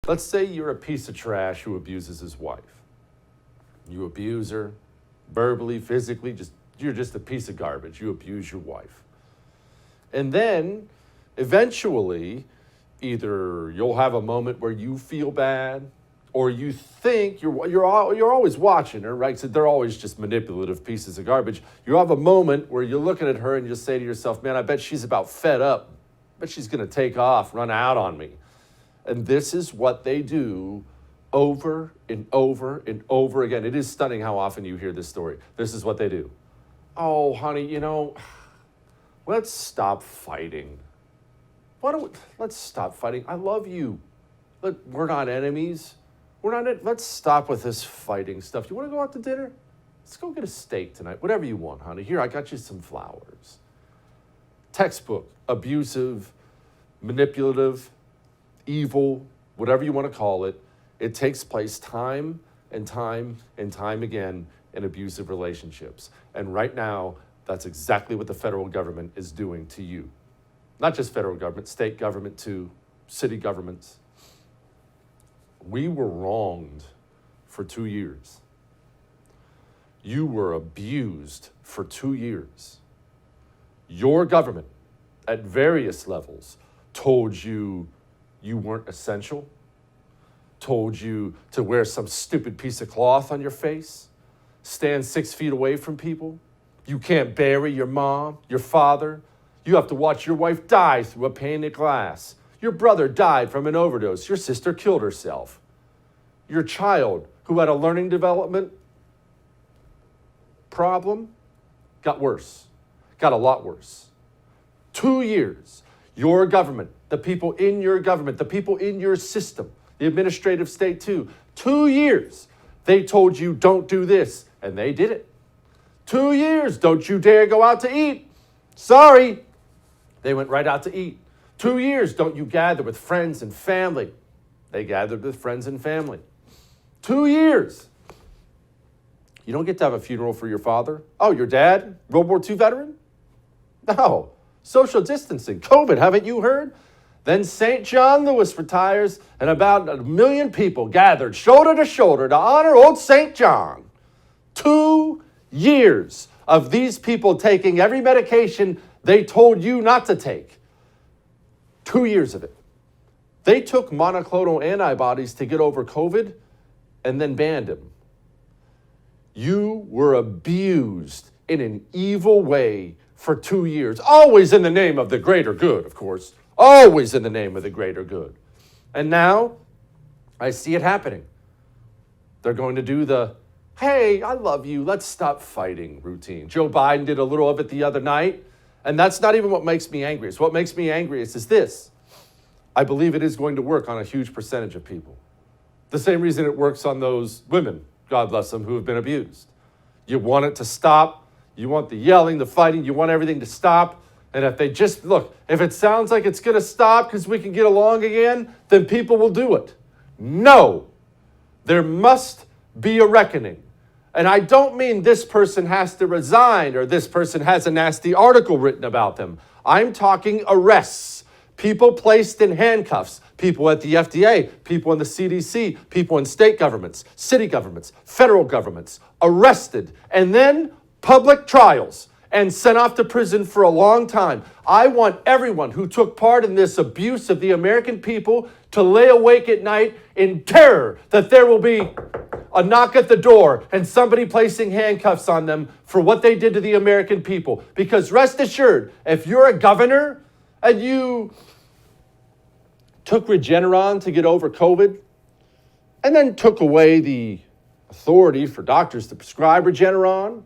Let's say you're a piece of trash who abuses his wife. You abuse her verbally, physically, you're just a piece of garbage. You abuse your wife. And then eventually, either you'll have a moment where you feel bad, or you think you're always watching her, right? So they're always just manipulative pieces of garbage. You'll have a moment where you're looking at her and you say to yourself, man, I bet she's about fed up. I bet she's going to take off, run out on me. And this is what they do over and over and over again. It is stunning how often you hear this story. This is what they do. Oh, honey, let's stop fighting. Let's stop fighting. I love you. We're not enemies. Let's stop with this fighting stuff. You want to go out to dinner? Let's go get a steak tonight. Whatever you want, honey. Here, I got you some flowers. Textbook, abusive, manipulative, evil, whatever you want to call it. It takes place time and time and time again in abusive relationships. And right now, that's exactly what the federal government is doing to you. Not just federal government, state government too, city governments. We were wronged for 2 years. You were abused for 2 years. Your government, at various levels, told you you weren't essential, told you to wear some stupid piece of cloth on your face, stand 6 feet away from people. You can't bury your mom, your father. You have to watch your wife die through a pane of glass. Your brother died from an overdose. Your sister killed herself. Your child, who had a learning development problem, got worse, got a lot worse. 2 years, your government, the people in your government, the people in your system, the administrative state too, 2 years, they told you don't do this, and they did it. 2 years, don't you dare go out to eat. Sorry, they went right out to eat. 2 years, don't you gather with friends and family. They gathered with friends and family. 2 years. You don't get to have a funeral for your father. Oh, your dad, World War II veteran? No. Social distancing, COVID, haven't you heard? Then St. John Lewis retires, and about 1 million people gathered shoulder to honor old St. John. 2 years of these people taking every medication they told you not to take. 2 years of it. They took monoclonal antibodies to get over COVID and then banned him. You were abused in an evil way for 2 years, always in the name of the greater good, of course, always in the name of the greater good. And now I see it happening. They're going to do the, hey, I love you, let's stop fighting routine. Joe Biden did a little of it the other night. And that's not even what makes me angriest. What makes me angriest is this. I believe it is going to work on a huge percentage of people. The same reason it works on those women, God bless them, who have been abused. You want it to stop. You want the yelling, the fighting. You want everything to stop. And if they just, look, if it sounds like it's going to stop because we can get along again, then people will do it. No. There must be a reckoning. And I don't mean this person has to resign or this person has a nasty article written about them. I'm talking arrests, people placed in handcuffs, people at the FDA, people in the CDC, people in state governments, city governments, federal governments, arrested, and then public trials and sent off to prison for a long time. I want everyone who took part in this abuse of the American people to lay awake at night in terror that there will be a knock at the door and somebody placing handcuffs on them for what they did to the American people. Because rest assured, if you're a governor and you took Regeneron to get over COVID and then took away the authority for doctors to prescribe Regeneron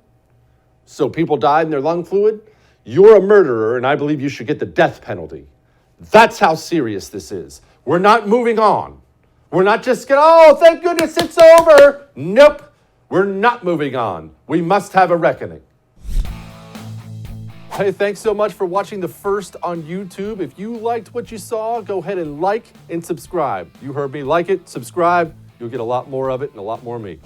so people died in their lung fluid, you're a murderer and I believe you should get the death penalty. That's how serious this is. We're not moving on. We're not just going, oh, thank goodness it's over. Nope. We're not moving on. We must have a reckoning. Hey, thanks so much for watching the first on YouTube. If you liked what you saw, go ahead and like and subscribe. You heard me. Like it, subscribe. You'll get a lot more of it and a lot more of me.